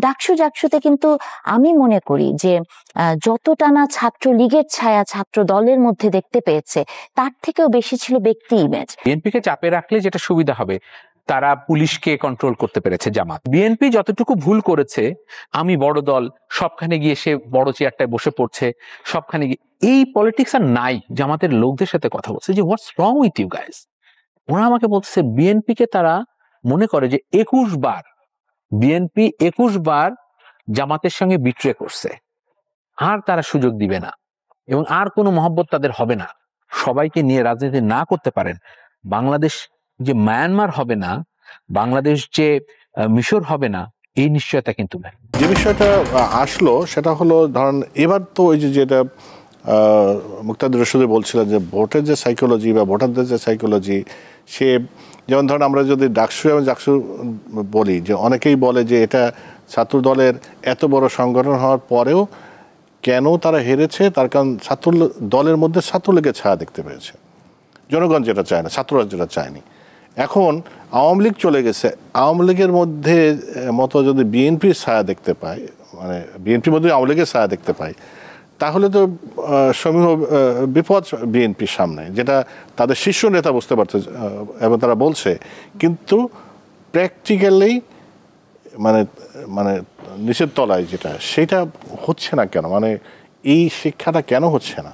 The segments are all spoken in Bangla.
ডাকসু জাকসুতে কিন্তু আমি মনে করি যে যতটা না ছাত্রলীগের ছায়া ছাত্র দলের মধ্যে দেখতে পেয়েছে তার থেকেও বেশি ছিল ব্যক্তি ইমেজ। বিএনপিকে চাপে রাখলে যেটা সুবিধা হবে, তারা পুলিশকে কন্ট্রোল করতে পেরেছে জামাত। বিএনপি যতটুকু ভুল করেছে, আমি বড় দল, সবখানে গিয়ে সে বড় চেয়ারটায় বসে পড়ছে, সবখানে গিয়ে এই পলিটিক্স আর নাই। জামাতের লোকদের সাথে কথা বলছে যে হোয়াটস রং উইথ ইউ গাইস। ওরা আমাকে বলছে বিএনপিকে তারা মনে করে যে 21 বার বিএনপি 21 বার জামাতের সঙ্গে বিট্রে করছে, আর তারা সুযোগ দিবে না এবং আর কোনো মহব্বত তাদের হবে না। সবাইকে নিয়ে রাজনীতি না করতে পারেন, বাংলাদেশ যে মায়ানমার হবে না, বাংলাদেশ যে মিশর হবে না, এই নিশ্চয়তা কিন্তু নেই। যে বিষয়টা আসলো সেটা হলো, ধরেন এবার তো ওই যেটা মুক্তাদির রশিদ বলছিলেন যে ভোটের যে সাইকোলজি বা ভোটারদের যে সাইকোলজি, সে যেমন ধরেন আমরা যদি ডাকসু এবং জাকসু বলি, যে অনেকেই বলে যে এটা ছাত্র দলের এত বড় সংগঠন হওয়ার পরেও কেন তারা হেরেছে, তার কারণ ছাত্র দলের মধ্যে ছাত্রলীগের ছায়া দেখতে পেয়েছে। জনগণ যেটা চায় না, ছাত্ররা যেটা চায়নি। এখন আওয়ামী লীগ চলে গেছে, আওয়ামী লীগের মধ্যে মতো যদি বিএনপির ছায়া দেখতে পায়, মানে বিএনপির মধ্যে আওয়ামী লীগের ছায়া দেখতে পায়, তাহলে তো সমূহ বিপদ বিএনপির সামনে, যেটা তাদের শীর্ষ নেতা বুঝতে পারছে এবং তারা বলছে। কিন্তু প্র্যাকটিক্যালি মানে মানে নিচের তলায় যেটা, সেটা হচ্ছে না কেন? মানে এই শিক্ষাটা কেন হচ্ছে না?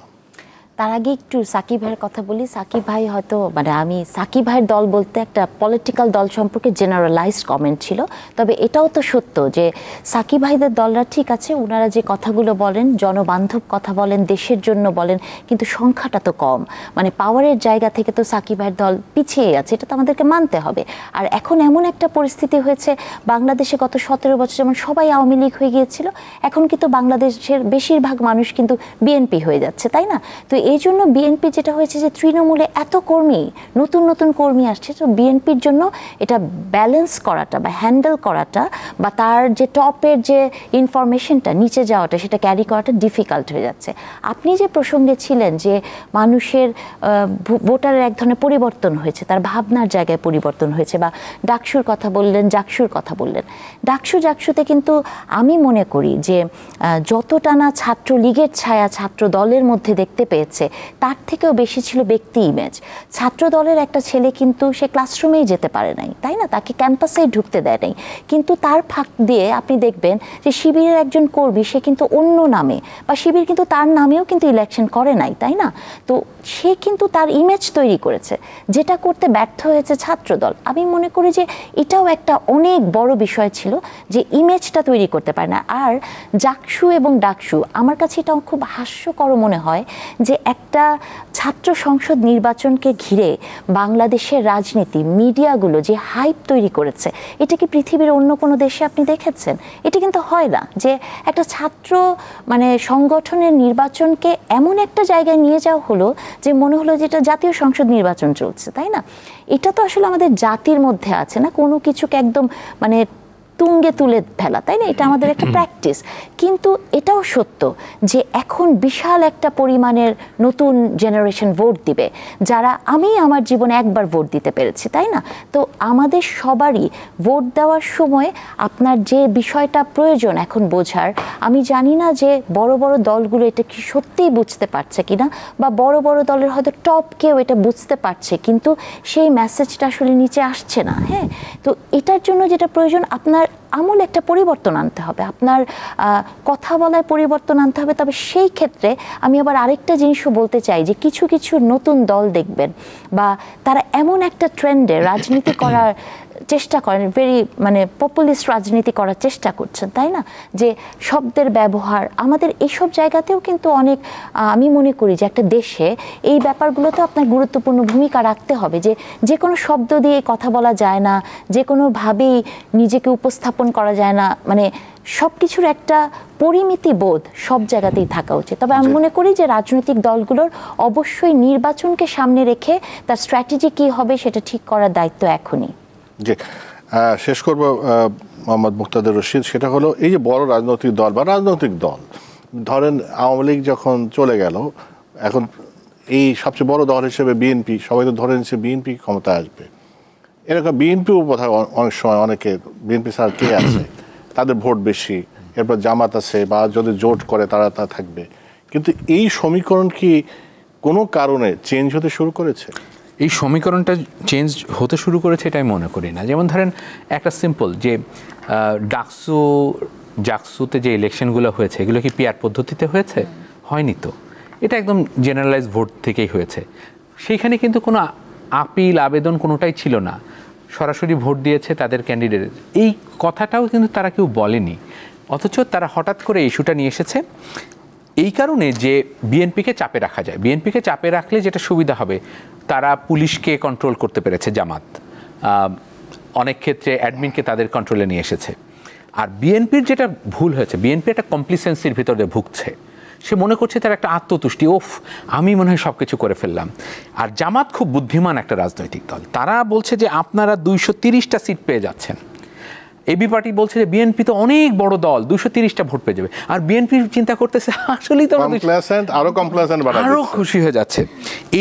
তার আগে একটু সাকিব ভাইয়ের কথা বলি। সাকিব ভাই হয়তো মানে আমি সাকিব ভাইয়ের দল বলতে একটা পলিটিক্যাল দল সম্পর্কে জেনারেলাইজড কমেন্ট ছিল, তবে এটাও তো সত্য যে সাকিব ভাইদের দলরা ঠিক আছে, ওনারা যে কথাগুলো বলেন জনবান্ধব কথা বলেন, দেশের জন্য বলেন, কিন্তু সংখ্যাটা তো কম। মানে পাওয়ারের জায়গা থেকে তো সাকিব ভাইয়ের দল পিছিয়ে আছে, এটা তো আমাদেরকে মানতে হবে। আর এখন এমন একটা পরিস্থিতি হয়েছে, বাংলাদেশে গত 17 বছর যেমন সবাই আওয়ামী লীগ হয়ে গিয়েছিল, এখন কিন্তু বাংলাদেশের বেশিরভাগ মানুষ কিন্তু বিএনপি হয়ে যাচ্ছে, তাই না? তো এই জন্য বিএনপি যেটা হয়েছে যে তৃণমূলে এত কর্মী, নতুন নতুন কর্মী আসছে, তো বিএনপির জন্য এটা ব্যালেন্স করাটা বা হ্যান্ডেল করাটা বা তার যে টপের যে ইনফরমেশনটা নিচে যাওয়াটা, সেটা ক্যারি করাটা ডিফিকাল্ট হয়ে যাচ্ছে। আপনি যে প্রসঙ্গে ছিলেন যে মানুষের ভোটারের এক ধরনের পরিবর্তন হয়েছে, তার ভাবনার জায়গায় পরিবর্তন হয়েছে, বা ডাকসুর কথা বললেন, জাকসুর কথা বললেন। ডাকসু জাকসুতে কিন্তু আমি মনে করি যে যতটা না ছাত্রলীগের ছায়া ছাত্র দলের মধ্যে দেখতে পেয়েছে তার থেকেও বেশি ছিল ব্যক্তি ইমেজ। ছাত্র দলের একটা ছেলে কিন্তু সে ক্লাসরুমেই যেতে পারে নাই, তাই না? তাকে ক্যাম্পাসেই ঢুকতে দেয় নাই, কিন্তু তার ফাঁক দিয়ে আপনি দেখবেন যে শিবিরের একজন কর্মী, সে কিন্তু অন্য নামে, বা শিবির কিন্তু তার নামেও কিন্তু ইলেকশন করে নাই, তাই না? তো সে কিন্তু তার ইমেজ তৈরি করেছে, যেটা করতে ব্যর্থ হয়েছে ছাত্রদল। আমি মনে করি যে এটাও একটা অনেক বড় বিষয় ছিল যে ইমেজটা তৈরি করতে পারে না। আর জাকসু এবং ডাকসু, আমার কাছে এটাও খুব হাস্যকর মনে হয় যে একটা ছাত্র সংসদ নির্বাচনকে ঘিরে বাংলাদেশের রাজনীতি মিডিয়াগুলো যে হাইপ তৈরি করেছে, এটা কি পৃথিবীর অন্য কোনো দেশে আপনি দেখেছেন? এটা কিন্তু হয় না যে একটা ছাত্র মানে সংগঠনের নির্বাচনকে এমন একটা জায়গায় নিয়ে যাওয়া হলো যে মনে হলো যে এটা জাতীয় সংসদ নির্বাচন চলছে, তাই না? এটা তো আসলে আমাদের জাতির মধ্যে আছে না, কোনো কিছুকে একদম মানে তুঙ্গে তুলে ফেলা, তাই না? এটা আমাদের একটা প্র্যাকটিস। কিন্তু এটাও সত্য যে এখন বিশাল একটা পরিমাণের নতুন জেনারেশন ভোট দিবে, যারা আমি আমার জীবনে একবার ভোট দিতে পেরেছি, তাই না? তো আমাদের সবারই ভোট দেওয়ার সময় আপনার যে বিষয়টা প্রয়োজন এখন বোঝার, আমি জানি না যে বড় বড় দলগুলো এটা কি সত্যিই বুঝতে পারছে কিনা, বা বড় বড় দলের হয়তো টপ কেউ এটা বুঝতে পারছে, কিন্তু সেই মেসেজটা আসলে নিচে আসছে না। হ্যাঁ, তো এটার জন্য যেটা প্রয়োজন, আপনার আমূল একটা পরিবর্তন আনতে হবে, আপনার কথা বলায় পরিবর্তন আনতে হবে। তবে সেই ক্ষেত্রে আমি আবার আরেকটা জিনিসও বলতে চাই যে কিছু কিছু নতুন দল দেখবেন, বা তারা এমন একটা ট্রেন্ডে রাজনীতি করার চেষ্টা করেন, ভেরি মানে পপুলিস্ট রাজনীতি করার চেষ্টা করছেন, তাই না? যে শব্দের ব্যবহার, আমাদের এইসব জায়গাতেও কিন্তু অনেক আমি মনে করি যে একটা দেশে এই ব্যাপারগুলোতেও আপনার গুরুত্বপূর্ণ ভূমিকা রাখতে হবে। যে কোনো শব্দ দিয়ে কথা বলা যায় না, যে কোনোভাবেই নিজেকে উপস্থাপন করা যায় না, মানে সব কিছুর একটা পরিমিতি বোধ সব জায়গাতেই থাকা উচিত। তবে আমি মনে করি যে রাজনৈতিক দলগুলোর অবশ্যই নির্বাচনকে সামনে রেখে তার স্ট্র্যাটেজি কী হবে সেটা ঠিক করার দায়িত্ব এখনই। জি, শেষ করব মোহাম্মদ মুক্তাদির রশিদ। সেটা হলো এই যে বড় রাজনৈতিক দল বা রাজনৈতিক দল, ধরেন আওয়ামী লীগ যখন চলে গেল, এখন এই সবচেয়ে বড় দল হিসেবে বিএনপি, সবাই তো ধরে নিচ্ছে বিএনপি ক্ষমতায় আসবে। এরকম বিএনপিও বোধহয় অনেক সময় অনেকে বিএনপি স্যার কে আছে তাদের ভোট বেশি, এরপর জামাত আছে বা যদি জোট করে তারা তা থাকবে, কিন্তু এই সমীকরণ কি কোনো কারণে চেঞ্জ হতে শুরু করেছে? এই সমীকরণটা চেঞ্জ হতে শুরু করেছে এটা আমি মনে করি না। যেমন ধরেন একটা সিম্পল যে জাকসুতে যে ইলেকশনগুলো হয়েছে এগুলো কি পিআর পদ্ধতিতে হয়েছে? হয়নি তো, এটা একদম জেনারেলাইজ ভোট থেকেই হয়েছে। সেইখানে কিন্তু কোনো আপিল আবেদন কোনোটাই ছিল না, সরাসরি ভোট দিয়েছে তাদের ক্যান্ডিডেট। এই কথাটাও কিন্তু তারা কেউ বলেনি, অথচ তারা হঠাৎ করে ইস্যুটা নিয়ে এসেছে এই কারণে যে বিএনপিকে চাপে রাখা যায়। বিএনপিকে চাপে রাখলে যেটা সুবিধা হবে, তারা পুলিশকে কন্ট্রোল করতে পেরেছে জামাত, অনেক ক্ষেত্রে অ্যাডমিনকে তাদের কন্ট্রোলে নিয়ে এসেছে। আর বিএনপির যেটা ভুল হয়েছে, বিএনপি একটা কমপ্লিসেন্সির ভিতরে ভুগছে, সে মনে করছে তার একটা আত্মতুষ্টি, ওফ আমি মনে হয় সব কিছু করে ফেললাম। আর জামাত খুব বুদ্ধিমান একটা রাজনৈতিক দল, তারা বলছে যে আপনারা 230টা সিট পেয়ে যাচ্ছেন, এবি পার্টি বলছে যে বিএনপি তো অনেক বড় দল 230টা ভোট পেয়ে যাবে, আর বিএনপি চিন্তা করতেছে আসলেই তো আরো খুশি হয়ে যাচ্ছে।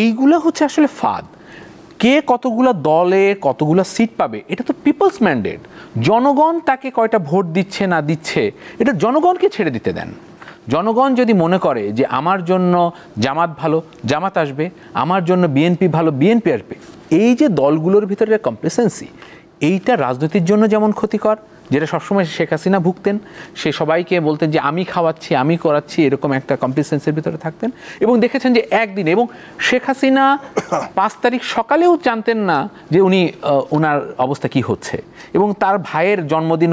এইগুলো হচ্ছে আসলে ফাঁদ। কে কতগুলো দলে কতগুলো সিট পাবে এটা তো পিপলস ম্যান্ডেট, জনগণ তাকে কয়টা ভোট দিচ্ছে না দিচ্ছে এটা জনগণকে ছেড়ে দিতে দেন। জনগণ যদি মনে করে যে আমার জন্য জামাত ভালো, জামাত আসবে, আমার জন্য বিএনপি ভালো, বিএনপি আসবে। এই যে দলগুলোর ভিতরে কমপ্লেসেন্সি, এইটা রাজনীতির জন্য যেমন ক্ষতিকর, যেটা সবসময় শেখ হাসিনা ভুগতেন, সে সবাইকে বলতেন যে আমি খাওয়াচ্ছি আমি করাচ্ছি, এরকম একটা কমপ্লেসেন্সির ভিতরে থাকতেন। এবং দেখেছেন যে একদিনে, এবং শেখ হাসিনা 5 তারিখ সকালেও জানতেন না যে ওনার অবস্থা কি হচ্ছে, এবং তার ভাইয়ের জন্মদিন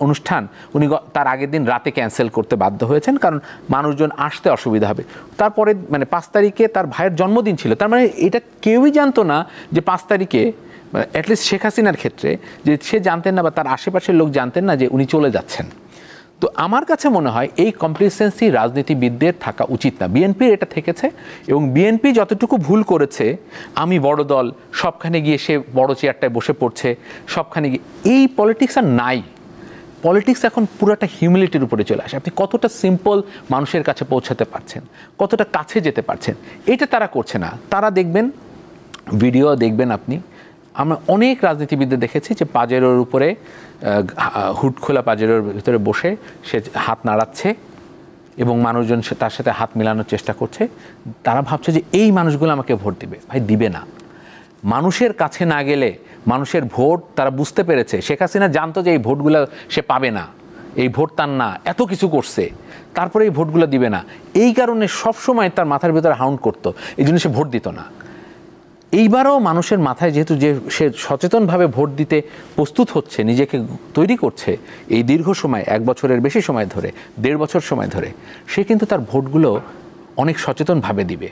অনুষ্ঠান উনি তার আগের দিন রাতে ক্যান্সেল করতে বাধ্য হয়েছেন, কারণ মানুষজন আসতে অসুবিধা হবে। তারপরে মানে 5 তারিখে তার ভাইয়ের জন্মদিন ছিল, তার মানে এটা কেউই জানতো না যে 5 তারিখে, অ্যাটলিস্ট শেখ হাসিনার ক্ষেত্রে, যে সে জানতেন না বা তার আশেপাশের লোক জানতেন না যে উনি চলে যাচ্ছেন। তো আমার কাছে মনে হয় এই কমপ্লিসেন্সি রাজনীতিবিদদের থাকা উচিত না। বিএনপির এটা থেকেছে, এবং বিএনপি যতটুকু ভুল করেছে, আমি বড় দল, সবখানে গিয়ে সে বড় চেয়ারটায় বসে পড়ছে, সবখানে গিয়ে, এই পলিটিক্স আর নাই। পলিটিক্স এখন পুরোটা হিউমিলিটির উপরে চলে আসে। আপনি কতটা সিম্পল মানুষের কাছে পৌঁছাতে পারছেন, কতটা কাছে যেতে পারছেন, এটা তারা করছে না। তারা দেখবেন, ভিডিও দেখবেন আপনি, আমরা অনেক রাজনীতিবিদদের দেখেছি যে পাজেরোর উপরে, হুড খোলা পাজেরোর ভিতরে বসে সে হাত নাড়াচ্ছে এবং মানুষজন তার সাথে হাত মেলানোর চেষ্টা করছে। তারা ভাবছে যে এই মানুষগুলো আমাকে ভোট দিবে। ভাই, দিবে না। মানুষের কাছে না গেলে মানুষের ভোট তারা বুঝতে পেরেছে। শেখ হাসিনা জানতো যে এই ভোটগুলো সে পাবে না, এই ভোট তার না, এত কিছু করছে, তারপরে এই ভোটগুলো দিবে না। এই কারণে সবসময় তার মাথার ভিতরে হাউন্ড করতো, এই জন্য সে ভোট দিত না। এইবারও মানুষের মাথায় যেহেতু যে সে সচেতনভাবে ভোট দিতে প্রস্তুত হচ্ছে, নিজেকে তৈরি করছে এই দীর্ঘ সময়, 1 বছরের বেশি সময় ধরে, 1.5 বছর সময় ধরে, সে কিন্তু তার ভোটগুলো অনেক সচেতনভাবে দিবে।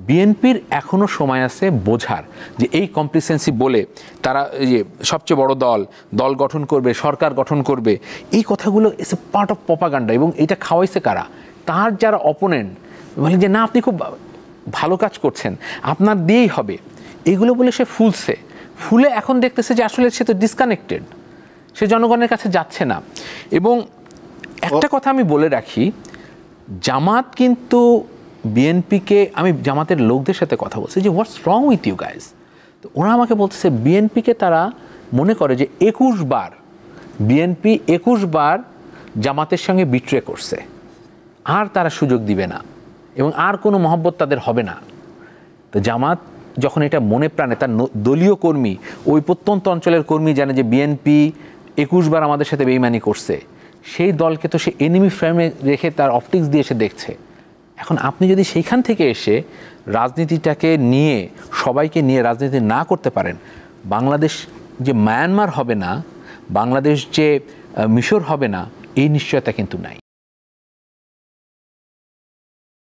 বিএনপির এখনও সময় আছে বোঝার যে এই কমপ্লিসেন্সি বলে তারা যে সবচেয়ে বড় দল গঠন করবে, সরকার গঠন করবে, এই কথাগুলো it's a part of propaganda. এবং এটা খাওয়াইছে কারা? তার যারা অপোনেন্ট, বলে যে না আপনি খুব ভালো কাজ করছেন, আপনার দিয়েই হবে, এইগুলো বলে সে ফুলে এখন দেখতেছে যে আসলে সে তো ডিসকানেক্টেড, সে জনগণের কাছে যাচ্ছে না। এবং একটা কথা আমি বলে রাখি, জামাত কিন্তু বিএনপিকে, আমি জামাতের লোকদের সাথে কথা বলছি যে হোয়াটস রং উইথ ইউ গাইজ, তো ওরা আমাকে বলতেছে বিএনপিকে তারা মনে করে যে 21 বার বিএনপি 21 বার জামাতের সঙ্গে বিট্রে করছে, আর তারা সুযোগ দিবে না এবং আর কোনো মহব্বত তাদের হবে না। তো জামাত যখন এটা মনে প্রাণে, তার দলীয় কর্মী, ওই প্রত্যন্ত অঞ্চলের কর্মী জানে যে বিএনপি 21 বার আমাদের সাথে বেইমানি করছে, সেই দলকে তো সে এনিমি ফ্রেমে রেখে তার অপটিক্স দিয়ে সে দেখছে। এখন আপনি যদি সেইখান থেকে এসে রাজনীতিটাকে নিয়ে, সবাইকে নিয়ে রাজনীতি না করতে পারেন, বাংলাদেশ যে মায়ানমার হবে না, বাংলাদেশ যে মিশর হবে না, এই নিশ্চয়তা কিন্তু নাই।